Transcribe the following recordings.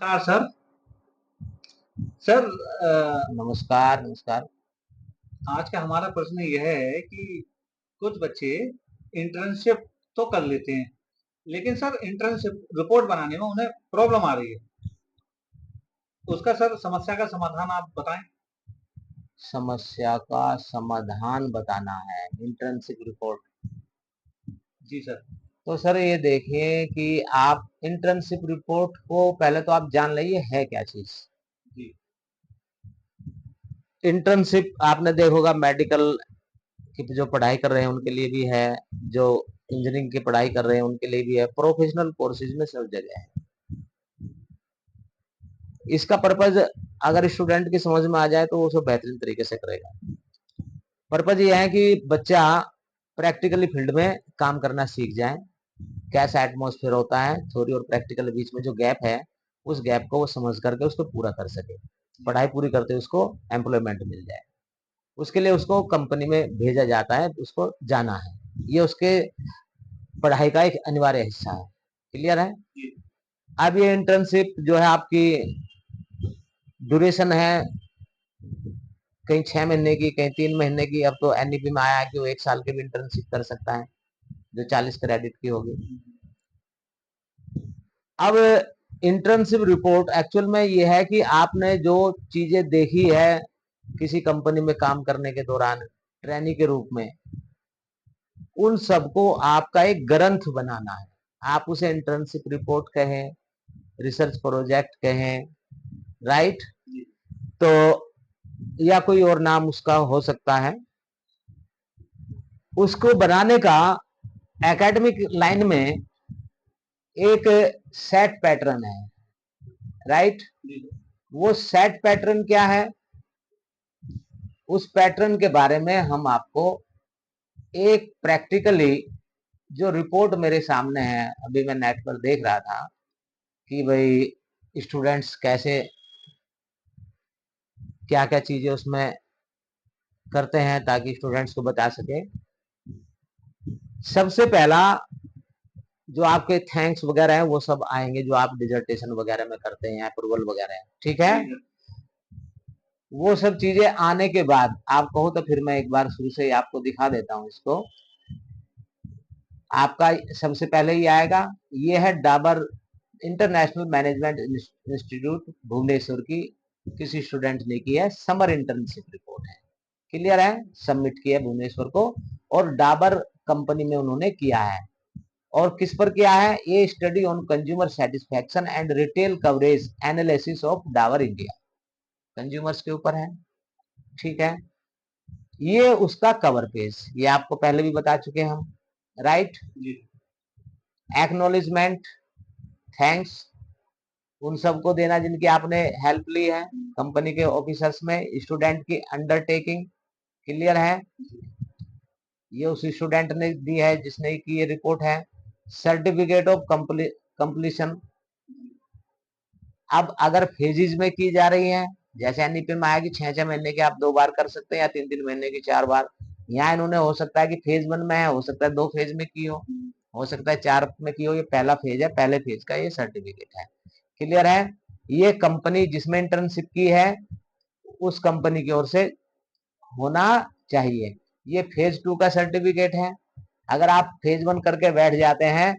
नमस्कार sir. Sir, नमस्कार, नमस्कार। आज का हमारा प्रश्न यह है कि कुछ बच्चे इंटर्नशिप तो कर लेते हैं, लेकिन सर इंटर्नशिप रिपोर्ट बनाने में उन्हें प्रॉब्लम आ रही है। उसका सर समस्या का समाधान आप बताएं। समस्या का समाधान बताना है, इंटर्नशिप रिपोर्ट। जी सर। तो सर ये देखिए कि आप इंटर्नशिप रिपोर्ट को पहले तो आप जान लीजिए है क्या चीज। जी। इंटर्नशिप आपने देखा होगा, मेडिकल की जो पढ़ाई कर रहे हैं उनके लिए भी है, जो इंजीनियरिंग की पढ़ाई कर रहे हैं उनके लिए भी है, प्रोफेशनल कोर्सेज में सब जगह है। इसका पर्पज अगर स्टूडेंट की समझ में आ जाए तो वो सब बेहतरीन तरीके से करेगा। पर्पज ये है कि बच्चा प्रैक्टिकली फील्ड में काम करना सीख जाए, कैसा एटमॉस्फेयर होता है, थ्योरी और प्रैक्टिकल के बीच में जो गैप है उस गैप को वो समझ करके उसको पूरा कर सके, पढ़ाई पूरी करते उसको एम्प्लॉयमेंट मिल जाए। उसके लिए उसको कंपनी में भेजा जाता है, उसको जाना है, ये उसके पढ़ाई का एक अनिवार्य हिस्सा है। क्लियर है? जी। अब ये इंटर्नशिप जो है आपकी ड्यूरेशन है कहीं 6 महीने की, कहीं 3 महीने की। अब तो एनईपी में आया है कि वो 1 साल की भी इंटर्नशिप कर सकता है जो 40 क्रेडिट की होगी। अब इंटर्नशिप रिपोर्ट एक्चुअल में ये है कि आपने जो चीजें देखी है किसी कंपनी में काम करने के दौरान ट्रेनी के रूप में, उन सबको आपका एक ग्रंथ बनाना है। आप उसे इंटर्नशिप रिपोर्ट कहें, रिसर्च प्रोजेक्ट कहें, राइट? जी। तो या कोई और नाम उसका हो सकता है। उसको बनाने का एकेडमिक लाइन में एक सेट पैटर्न है, राइट? जी। वो सेट पैटर्न क्या है, उस पैटर्न के बारे में हम आपको एक प्रैक्टिकली जो रिपोर्ट मेरे सामने है, अभी मैं नेट पर देख रहा था कि भाई स्टूडेंट्स कैसे क्या क्या चीजें उसमें करते हैं ताकि स्टूडेंट्स को बता सके। सबसे पहला जो आपके थैंक्स वगैरह है वो सब आएंगे, जो आप डिजर्टेशन वगैरह में करते हैं, अप्रूवल वगैरह है, ठीक है? जी सर। वो सब चीजें आने के बाद आप कहो तो फिर मैं एक बार शुरू से ही आपको दिखा देता हूं इसको। आपका सबसे पहले ही आएगा, ये है Dabur international management institute Bhubaneswar की किसी स्टूडेंट ने की है, समर इंटर्नशिप रिपोर्ट है। क्लियर है? सबमिट किया है भुवनेश्वर को, और डाबर कंपनी में उन्होंने किया है। और किस पर किया है? ये study on consumer satisfaction and retail coverage analysis of Dabur India, consumers के ऊपर है, ठीक है? ये उसका कवर पेज, ये आपको पहले भी बता चुके हैं हम, राइट? जी। एक्नॉलेजमेंट, थैंक्स उन सबको देना जिनकी आपने हेल्प ली है कंपनी के ऑफिसर्स में, स्टूडेंट की अंडरटेकिंग। क्लियर है? ये उस स्टूडेंट ने दी है जिसने की ये रिपोर्ट है। सर्टिफिकेट ऑफ कंप्लीशन, अब अगर फेजिज में की जा रही है, जैसे एनईपी में आया कि 6-6 महीने के आप 2 बार कर सकते हैं या 3-3 महीने की 4 बार, यहाँ इन्होंने हो सकता है कि फेज 1 में है, हो सकता है 2 फेज में की हो सकता है 4 में की हो। ये पहला फेज है, पहले फेज का ये सर्टिफिकेट है। क्लियर है? ये कंपनी जिसमें इंटर्नशिप की है उस कंपनी की ओर से होना चाहिए। ये फेज 2 का सर्टिफिकेट है। अगर आप फेज 1 करके बैठ जाते हैं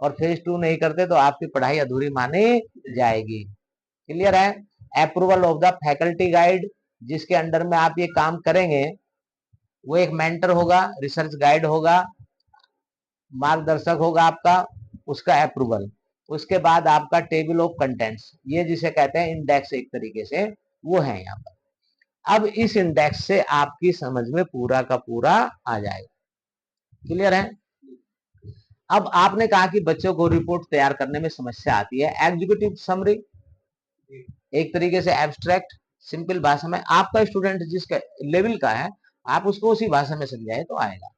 और फेज 2 नहीं करते तो आपकी पढ़ाई अधूरी मानी जाएगी। क्लियर है? Approval of the faculty guide, जिसके अंडर में आप ये काम करेंगे, वो एक मेंटर होगा, रिसर्च गाइड होगा, मार्गदर्शक होगा आपका, उसका अप्रूवल। उसके बाद आपका टेबल ऑफ कंटेंट्स, ये जिसे कहते हैं इंडेक्स एक तरीके से, वो है यहाँ पर। अब इस इंडेक्स से आपकी समझ में पूरा का पूरा आ जाएगा। क्लियर है? अब आपने कहा कि बच्चों को रिपोर्ट तैयार करने में समस्या आती है। एग्जीक्यूटिव समरी, एक तरीके से एब्स्ट्रैक्ट, सिंपल भाषा में आपका स्टूडेंट जिस लेवल का है आप उसको उसी भाषा में समझाए तो आएगा।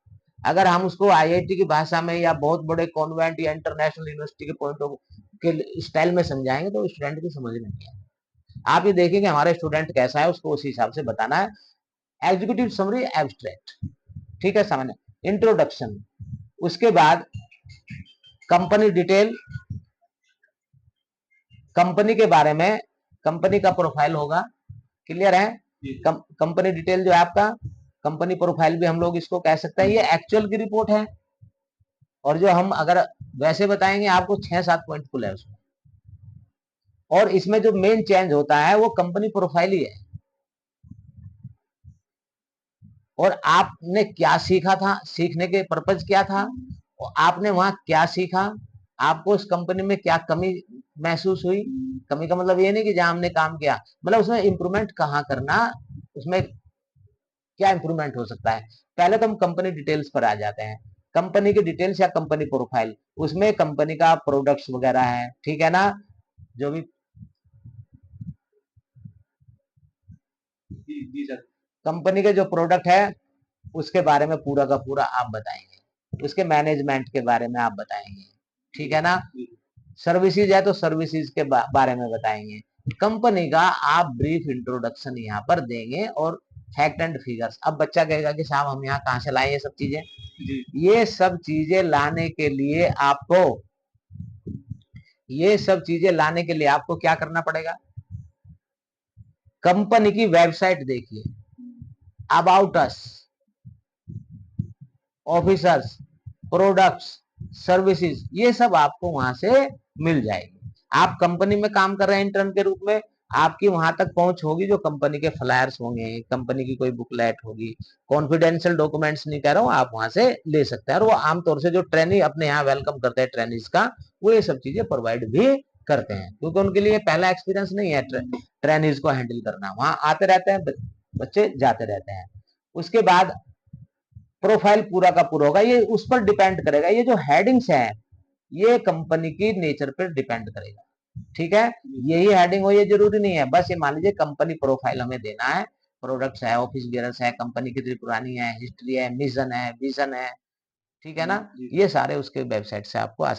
अगर हम उसको आईआईटी की भाषा में या बहुत बड़े कॉन्वेंट या इंटरनेशनल यूनिवर्सिटी के पॉइंट ऑफ के स्टाइल में समझाएंगे तो स्टूडेंट की समझ नहीं आएगा। आप ये देखेंगे हमारे स्टूडेंट कैसा है, उसको उसी हिसाब से बताना है। एग्जीक्यूटिव समरी, एब्स्ट्रैक्ट, ठीक है, सामान्य इंट्रोडक्शन, उसके बाद कंपनी डिटेल, कंपनी के बारे में, कंपनी का प्रोफाइल होगा, क्लियर है। कंपनी डिटेल जो है आपका, कंपनी प्रोफाइल भी हम लोग इसको कह सकते हैं, ये एक्चुअल की रिपोर्ट है। और जो हम अगर वैसे बताएंगे आपको 6-7 पॉइंट कुल है उसमें, और इसमें जो मेन चेंज होता है वो कंपनी प्रोफाइल ही है। और आपने क्या सीखा था, सीखने के पर्पज क्या था, और आपने वहां क्या सीखा, आपको उस कंपनी में क्या कमी महसूस हुई। कमी का मतलब ये नहीं कि जहां हमने काम किया, मतलब उसमें इंप्रूवमेंट कहाँ करना, उसमें क्या इंप्रूवमेंट हो सकता है। पहले तो हम कंपनी डिटेल्स पर आ जाते हैं। कंपनी की डिटेल्स या कंपनी प्रोफाइल, उसमें कंपनी का प्रोडक्ट्स वगैरह है, ठीक है ना, जो भी जी सर। कंपनी के जो प्रोडक्ट है उसके बारे में पूरा का पूरा आप बताएंगे, उसके मैनेजमेंट के बारे में आप बताएंगे, ठीक है ना। सर्विसेज है तो सर्विसेज के बारे में बताएंगे। कंपनी का आप ब्रीफ इंट्रोडक्शन यहाँ पर देंगे, और फैक्ट एंड फिगर्स। अब बच्चा कहेगा कि साहब हम यहाँ कहाँ से लाए ये सब चीजें। ये सब चीजें लाने के लिए आपको, ये सब चीजें लाने के लिए आपको क्या करना पड़ेगा, कंपनी की वेबसाइट देखिए, about us, officers, products, services, ये सब आपको वहां से मिल जाएगी। आप कंपनी में काम कर रहे हैं इंटर्न के रूप में, आपकी वहां तक पहुंच होगी, जो कंपनी के फ्लायर्स होंगे, कंपनी की कोई बुकलेट होगी, कॉन्फिडेंशियल डॉक्यूमेंट्स नहीं कह रहा हूँ, आप वहां से ले सकते हैं। और वो आमतौर से जो ट्रेनी अपने यहाँ वेलकम करते हैं ट्रेनिज का, वो ये सब चीजें प्रोवाइड भी करते हैं, क्योंकि उनके लिए पहला एक्सपीरियंस नहीं है ट्रेनिज को हैंडल करना। वहां आते रहते हैं बच्चे, जाते रहते हैं। उसके बाद प्रोफाइल पूरा का पूरा होगा, ये उस पर डिपेंड करेगा, ये जो हेडिंग्स है ये कंपनी की नेचर पर डिपेंड करेगा, ठीक है। यही हेडिंग हो ये जरूरी नहीं है, बस ये मान लीजिए कंपनी प्रोफाइल हमें देना है, प्रोडक्ट्स है, ऑफिस गियर्स है, कंपनी कितनी पुरानी है, हिस्ट्री है, मिशन है, विजन है, ठीक है ना, ये सारे उसके वेबसाइट से आपको